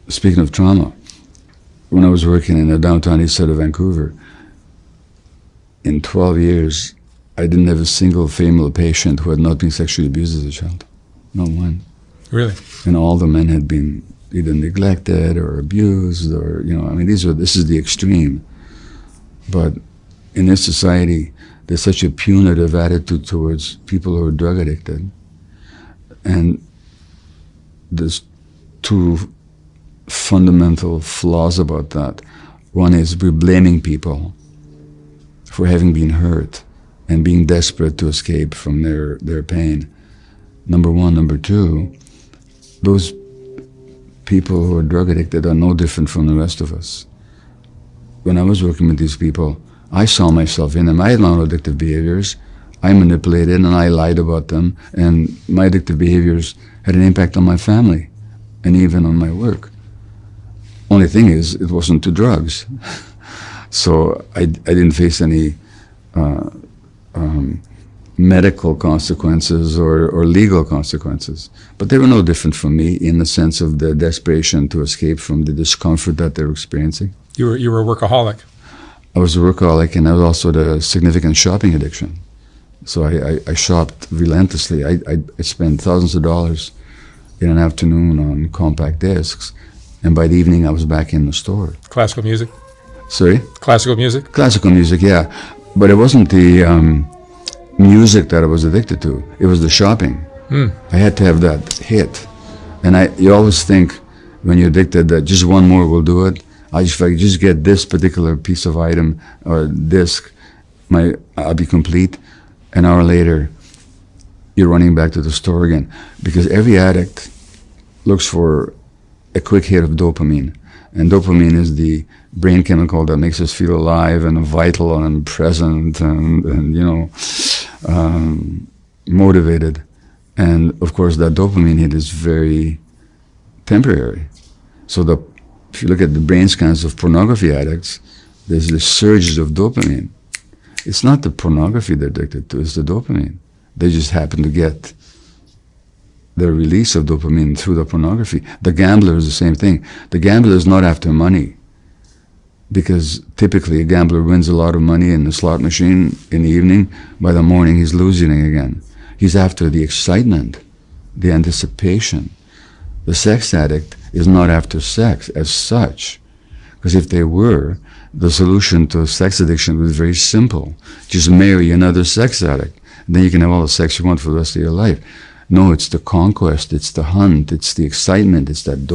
speaking of trauma, when I was working in the downtown east side of Vancouver, in 12 years, I didn't have a single female patient who had not been sexually abused as a child. Not one. Really? And all the men had been either neglected or abused, or, I mean, this is the extreme. But in this society, there's such a punitive attitude towards people who are drug addicted. And there's two fundamental flaws about that. One is we're blaming people for having been hurt and being desperate to escape from their pain. Number one. Number two, those people who are drug addicted are no different from the rest of us. When I was working with these people, I saw myself in them. I had my own addictive behaviors. I manipulated and I lied about them, and my addictive behaviors had an impact on my family and even on my work. Only thing is, it wasn't to drugs. So I didn't face any medical consequences or legal consequences. But they were no different from me in the sense of the desperation to escape from the discomfort that they were experiencing. You were a workaholic. I was a workaholic, and I was also a significant shopping addiction. So I shopped relentlessly. I spent thousands of dollars in an afternoon on compact discs, and by the evening I was back in the store. Classical music? Sorry? Classical music? Classical music, yeah. But it wasn't the music that I was addicted to. It was the shopping. I had to have that hit. And you always think when you're addicted that just one more will do it. If I just get this particular piece of item or disc, I'll be complete. An hour later, you're running back to the store again. Because every addict looks for a quick hit of dopamine. And dopamine is the brain chemical that makes us feel alive and vital and present and motivated. And of course, that dopamine hit is very temporary. So if you look at the brain scans of pornography addicts, there's the surges of dopamine. It's not the pornography they're addicted to, it's the dopamine. They just happen to get the release of dopamine through the pornography. The gambler is the same thing. The gambler is not after money, because typically a gambler wins a lot of money in the slot machine in the evening. By the morning, he's losing again. He's after the excitement, the anticipation. The sex addict is not after sex as such, because if they were, the solution to sex addiction was very simple. Just marry another sex addict. Then you can have all the sex you want for the rest of your life. No, it's the conquest, it's the hunt, it's the excitement, it's that